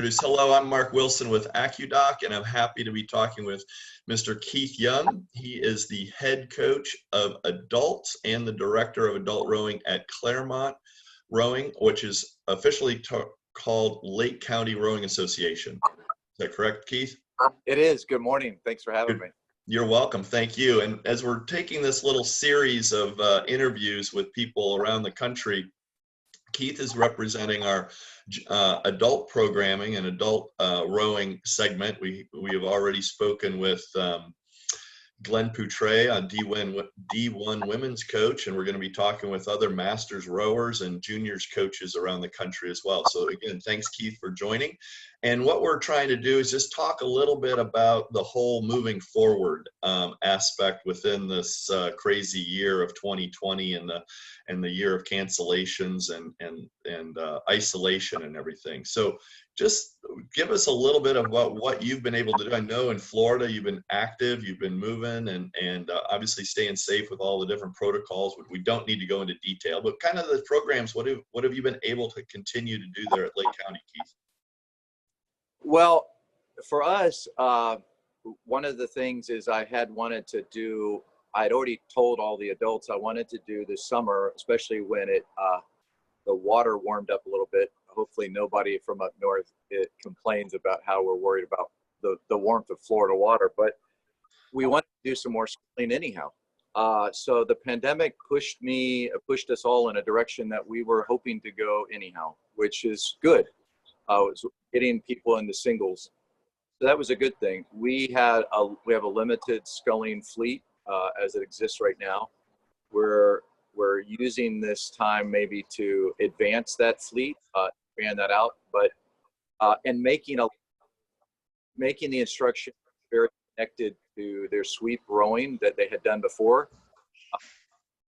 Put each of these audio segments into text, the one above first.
Hello, I'm Mark Wilson with AccuDock, and I'm happy to be talking with Mr. Keith Young. He is the head coach of adults and the director of adult rowing at Claremont Rowing, which is officially called Lake County Rowing Association. Is that correct, Keith? It is. Good morning. Thanks for having me. You're welcome. Thank you. And as we're taking this little series of interviews with people around the country, Keith is representing our adult programming and adult rowing segment. We have already spoken with Glenn Poutre, a D1 women's coach, and we're going to be talking with other masters rowers and juniors coaches around the country as well. So again, thanks Keith for joining. And what we're trying to do is just talk a little bit about the whole moving forward aspect within this crazy year of 2020 and the year of cancellations and isolation and everything. So just give us a little bit about what you've been able to do. I know in Florida you've been active, you've been moving, and obviously staying safe with all the different protocols. We don't need to go into detail, but kind of the programs, what have you been able to continue to do there at Lake County, Keith? Well, for us, one of the things is I had wanted to do, I'd already told all the adults I wanted to do this summer, especially when the water warmed up a little bit. Hopefully nobody from up north complains about how we're worried about the warmth of Florida water, but we wanted to do some more sculling anyhow. So the pandemic pushed us all in a direction that we were hoping to go anyhow, which is good. Was getting people into singles. So that was a good thing. We have a limited sculling fleet as it exists right now. We're using this time maybe to advance that fleet, expand that out, but and making the instruction very connected to their sweep rowing that they had done before.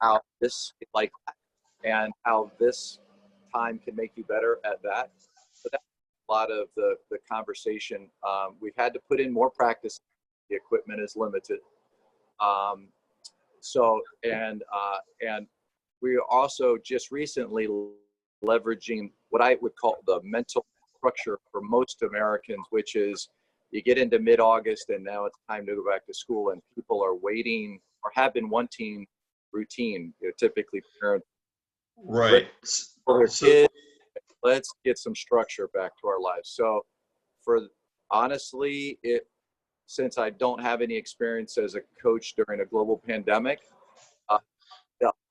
How this like that, and how this time can make you better at that. So that's a lot of the conversation. We've had to put in more practice. The equipment is limited. And we are also just recently leveraging what I would call the mental structure for most Americans, which is you get into mid-August and now it's time to go back to school, and people are waiting or have been wanting routine. Typically parents, right, for their kids, let's get some structure back to our lives. So honestly, since I don't have any experience as a coach during a global pandemic, a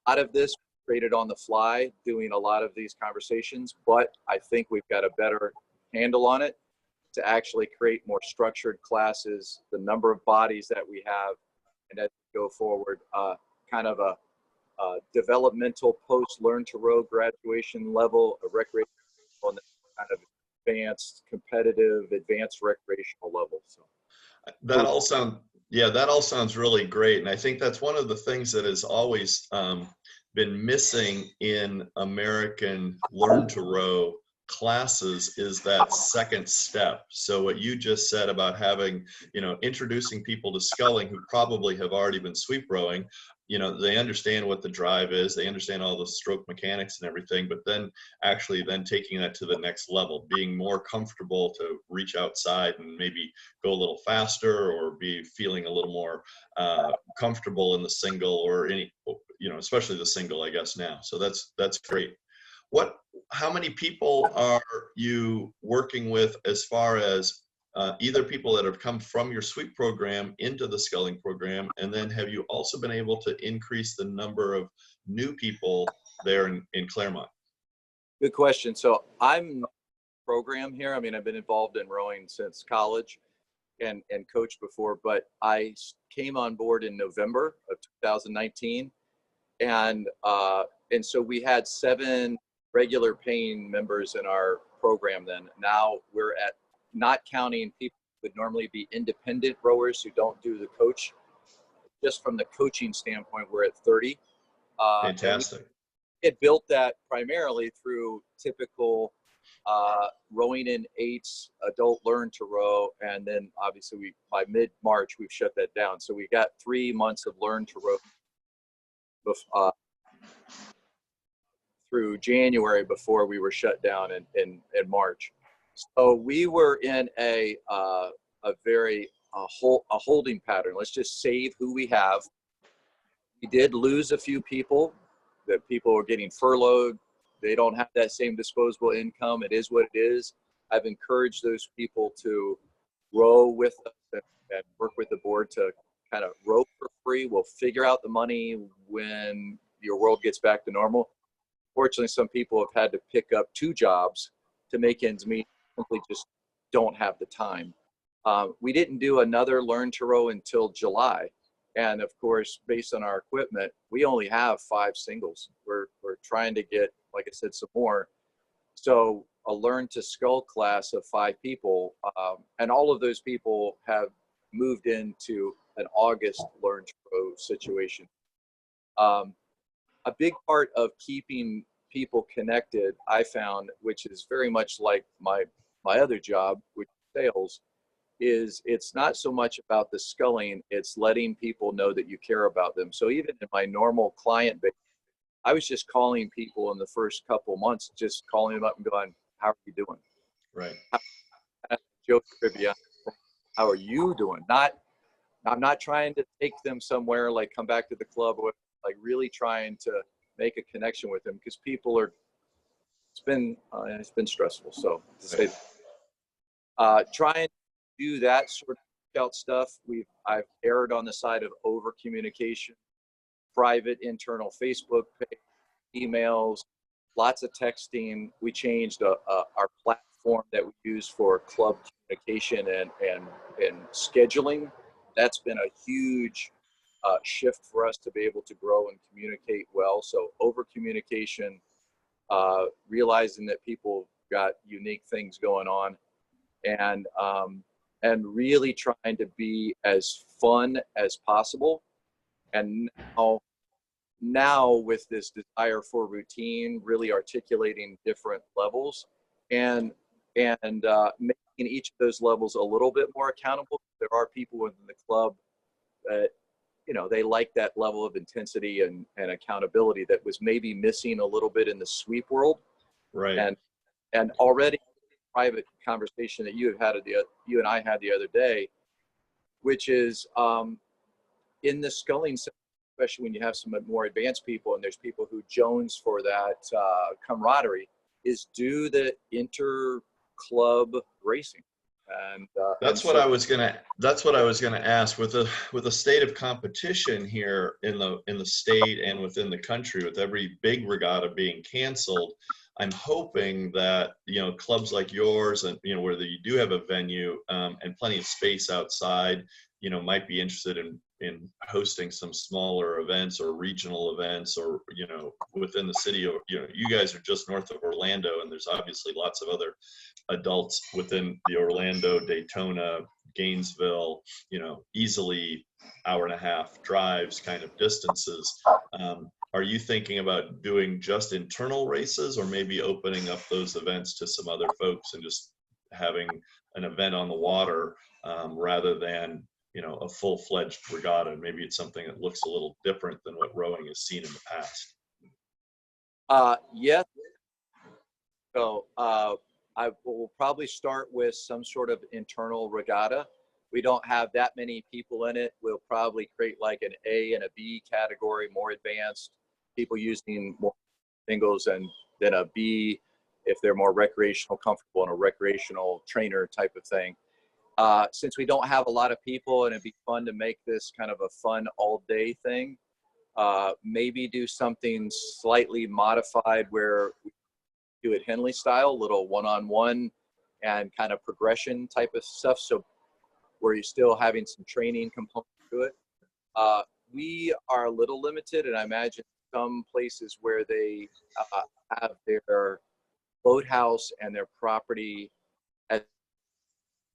lot of this created on the fly, doing a lot of these conversations, but I think we've got a better handle on it to actually create more structured classes, the number of bodies that we have, and as we go forward, kind of a developmental post-learn to row graduation level of recreation on the kind of advanced competitive, advanced recreational level. So that all sounds really great. And I think that's one of the things that has always been missing in American learn to row classes is that second step. So what you just said about having, introducing people to sculling who probably have already been sweep rowing, they understand what the drive is, they understand all the stroke mechanics and everything, but then actually then taking that to the next level, being more comfortable to reach outside and maybe go a little faster, or be feeling a little more comfortable in the single, or especially the single, I guess now. So that's great. How many people are you working with as far as either people that have come from your sweep program into the sculling program, and then have you also been able to increase the number of new people there in Claremont? Good question. So I'm program here. I mean, I've been involved in rowing since college and coached before, but I came on board in November of 2019. And so we had 7 regular paying members in our program then. Now we're at, not counting people who would normally be independent rowers who don't do the coach. Just from the coaching standpoint, we're at 30. Fantastic. It built that primarily through typical rowing in 8s, adult learn to row, and then obviously by mid-March we've shut that down. So we got 3 months of learn to row through January before we were shut down in March. So we were in a holding pattern. Let's just save who we have. We did lose a few people. That people are getting furloughed. They don't have that same disposable income. It is what it is. I've encouraged those people to row with us and work with the board to kind of row for free. We'll figure out the money when your world gets back to normal. Fortunately, some people have had to pick up 2 jobs to make ends meet, simply just don't have the time. We didn't do another Learn to Row until July. And of course, based on our equipment, we only have 5 singles. We're trying to get, like I said, some more. So a Learn to Scull class of 5 people, and all of those people have moved into an August Learn to Row situation. A big part of keeping people connected, I found, which is very much like my other job, which is sales, is it's not so much about the sculling, it's letting people know that you care about them. So even in my normal client base, I was just calling people in the first couple months, just calling them up and going, how are you doing? Right. Joke trivia, how are you doing? I'm not trying to take them somewhere, like come back to the club, or like really trying to make a connection with them, because people are, it's been stressful. So to say, trying to do that sort of scout stuff, I've erred on the side of over communication, private internal Facebook page, emails, lots of texting. We changed our platform that we use for club communication and scheduling. That's been a huge shift for us to be able to grow and communicate well. So over communication, realizing that people got unique things going on, and really trying to be as fun as possible. And now with this desire for routine, really articulating different levels and making each of those levels a little bit more accountable. There are people within the club that, you know, they like that level of intensity and accountability that was maybe missing a little bit in the sweep world. Right. And already private conversation that you and I had the other day, which is in the sculling, especially when you have some more advanced people and there's people who jones for that camaraderie, is do the inter-club racing. And That's what I was gonna ask. With the state of competition here in the state and within the country, with every big regatta being canceled, I'm hoping that, you know, clubs like yours, and, you know, where you do have a venue and plenty of space outside, you know, might be interested in hosting some smaller events or regional events, or, you know, within the city. Or, you know, you guys are just north of Orlando, and there's obviously lots of other adults within the Orlando, Daytona, Gainesville, you know, easily hour-and-a-half drives kind of distances. Are you thinking about doing just internal races, or maybe opening up those events to some other folks and just having an event on the water rather than, you know, a full-fledged regatta? Maybe it's something that looks a little different than what rowing has seen in the past. Yes. So I will probably start with some sort of internal regatta. We don't have that many people in it. We'll probably create like an A and a B category, more advanced people using more singles, and then a B if they're more recreational, comfortable in a recreational trainer type of thing. Since we don't have a lot of people and it'd be fun to make this kind of a fun all day thing, maybe do something slightly modified where we do it Henley style, little one-on-one and kind of progression type of stuff. So where you're still having some training component to it. We are a little limited, and I imagine some places where they have their boathouse and their property as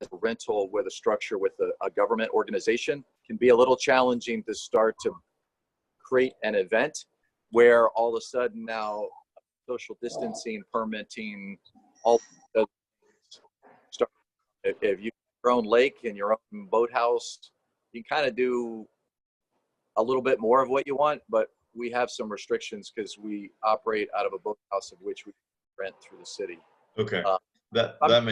a rental with a structure with a government organization can be a little challenging to start to create an event where all of a sudden now social distancing, permitting, all start. If you have your own lake and your own boathouse, you kind of do a little bit more of what you want, but we have some restrictions because we operate out of a boathouse of which we rent through the city. Okay. that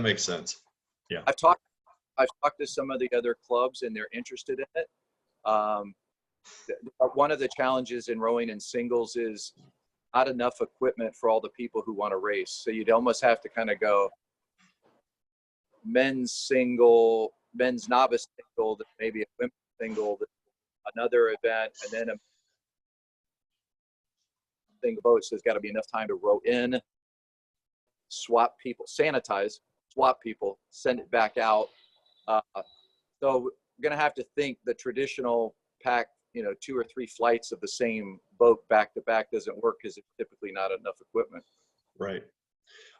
makes sense. Yeah. I've talked to some of the other clubs and they're interested in it. Um, One of the challenges in rowing in singles is not enough equipment for all the people who want to race. So you'd almost have to kind of go men's single, men's novice single, then maybe a women's single, another event, and then a single boat. So there's got to be enough time to row in, swap people, sanitize, swap people, send it back out. So we're going to have to think the traditional pack, 2 or 3 flights of the same boat back to back doesn't work because it's typically not enough equipment. Right.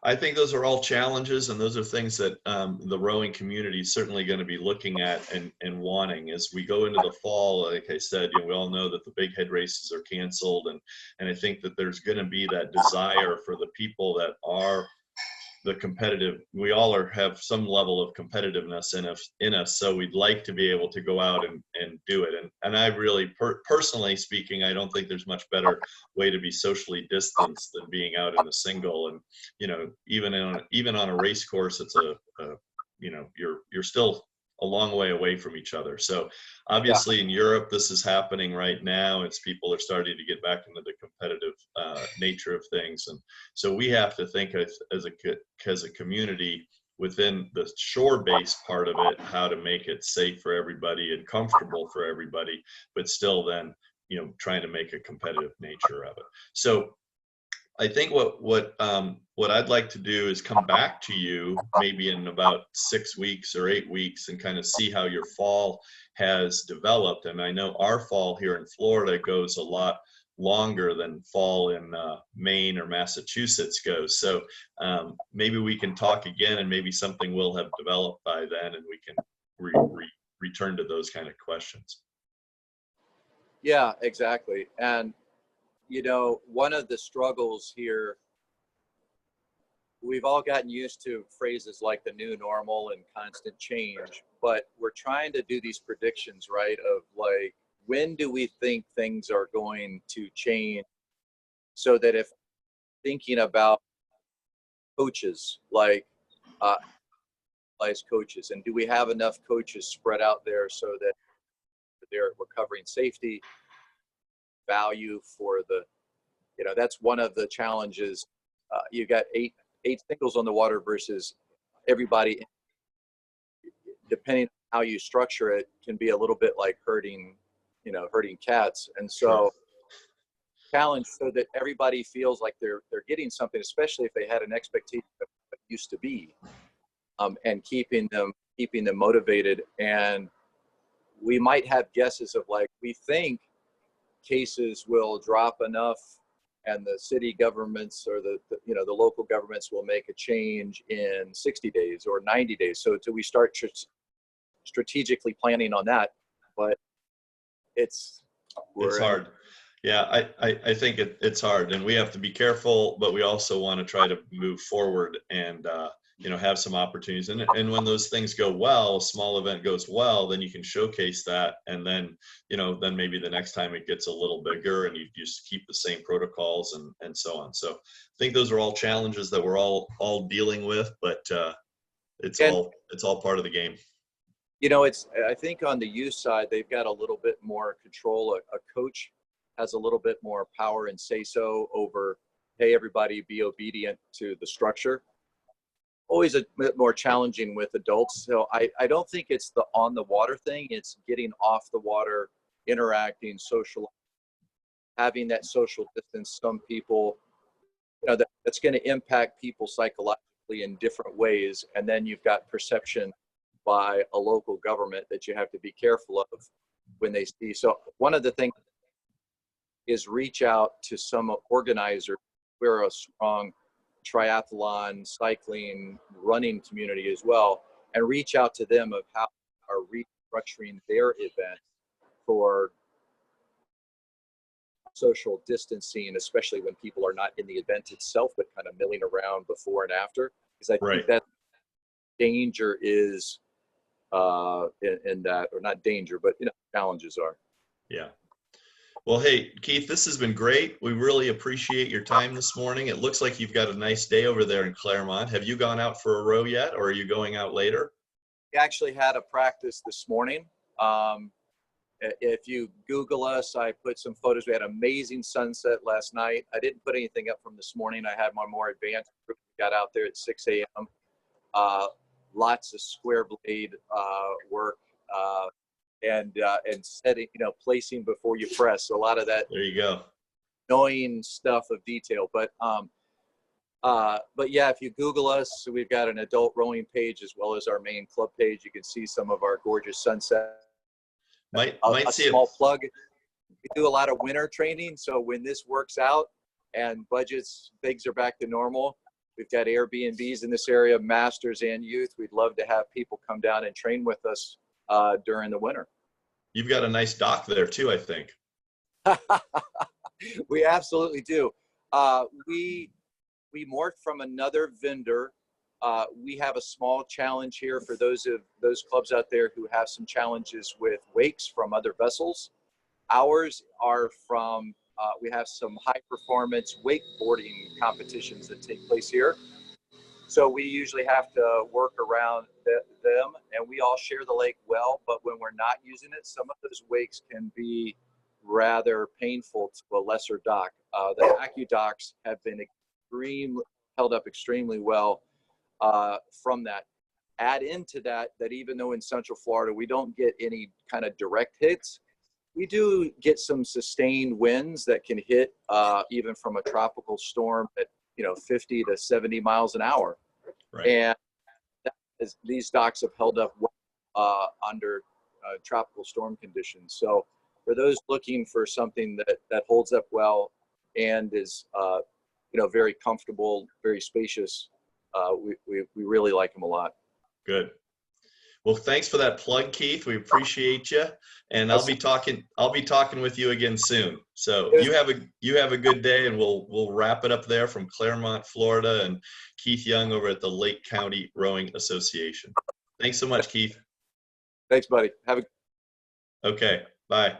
I think those are all challenges, and those are things that the rowing community is certainly going to be looking at and wanting as we go into the fall. Like I said, we all know that the big head races are canceled, and I think that there's going to be that desire for the people that are the competitive. We all have some level of competitiveness in us, so we'd like to be able to go out and do it. And I really, personally speaking, I don't think there's much better way to be socially distanced than being out in a single. And even on a race course, it's you're still a long way away from each other. So obviously in Europe, this is happening right now. It's people are starting to get back into the competitive nature of things. And so we have to think as a community within the shore-based part of it, how to make it safe for everybody and comfortable for everybody, but still then, trying to make a competitive nature of it. So I think what I'd like to do is come back to you maybe in about 6 weeks or 8 weeks and kind of see how your fall has developed. And I know our fall here in Florida goes a lot longer than fall in Maine or Massachusetts goes. So maybe we can talk again, and maybe something will have developed by then, and we can return to those kind of questions. Yeah, exactly. And one of the struggles here, we've all gotten used to phrases like the new normal and constant change, but we're trying to do these predictions, right? Of like, when do we think things are going to change, so that if thinking about coaches, like coaches, and do we have enough coaches spread out there so that we're covering safety, value for the, that's one of the challenges. You got eight singles on the water versus everybody, depending on how you structure it, can be a little bit like herding cats. And so challenge so that everybody feels like they're getting something, especially if they had an expectation of what it used to be, and keeping them motivated. And we might have guesses of like, we think cases will drop enough and the city governments or the local governments will make a change in 60 days or 90 days. So we start strategically planning on that, but it's hard. Yeah, I think it's hard, and we have to be careful, but we also want to try to move forward and have some opportunities. And when those things go well, a small event goes well, then you can showcase that, and then then maybe the next time it gets a little bigger, and you just keep the same protocols and so on. So I think those are all challenges that we're all dealing with, but it's all part of the game. I think on the youth side, they've got a little bit more control. A coach has a little bit more power and say so over, hey, everybody be obedient to the structure. Always a bit more challenging with adults. So I don't think it's the on the water thing. It's getting off the water, interacting, social, having that social distance. Some people, that's going to impact people psychologically in different ways. And then you've got perception by a local government that you have to be careful of when they see. So one of the things is reach out to some organizers. We're a strong triathlon, cycling, running community as well, and reach out to them of how are restructuring their event for social distancing, especially when people are not in the event itself, but kind of milling around before and after. Because I think that danger is in that, or not danger, but challenges are. Yeah. Well, hey, Keith, this has been great. We really appreciate your time this morning. It looks like you've got a nice day over there in Claremont. Have you gone out for a row yet, or are you going out later? We actually had a practice this morning. Um, if you Google us, I put some photos. We had an amazing sunset last night. I didn't put anything up from this morning. I had my more advanced group. Got out there at 6 a.m. Lots of square blade work and setting, placing before you press. So a lot of that There you go. annoying stuff of detail. But yeah, if you Google us, so we've got an adult rowing page as well as our main club page. You can see some of our gorgeous sunset. Might A see small it. plug. We do a lot of winter training. So when this works out and budgets, things are back to normal, we've got Airbnbs in this area, masters and youth. We'd love to have people come down and train with us during the winter. You've got a nice dock there too, I think. We absolutely do. We morphed from another vendor. We have a small challenge here for those clubs out there who have some challenges with wakes from other vessels. Ours are from, we have some high performance wakeboarding competitions that take place here. So we usually have to work around them, and we all share the lake well, but when we're not using it, some of those wakes can be rather painful to a lesser dock. The AccuDocks have been held up extremely well from that. Add into that even though in Central Florida we don't get any kind of direct hits, we do get some sustained winds that can hit even from a tropical storm at 50 to 70 miles an hour. Right. And these docks have held up well, under tropical storm conditions. So for those looking for something that holds up well and is very comfortable, very spacious, we really like them a lot. Good. Well, thanks for that plug, Keith. We appreciate you, and I'll be talking with you again soon. So you have a good day, and we'll wrap it up there from Claremont, Florida, and Keith Young over at the Lake County Rowing Association. Thanks so much, Keith. Thanks, buddy. Okay. Bye.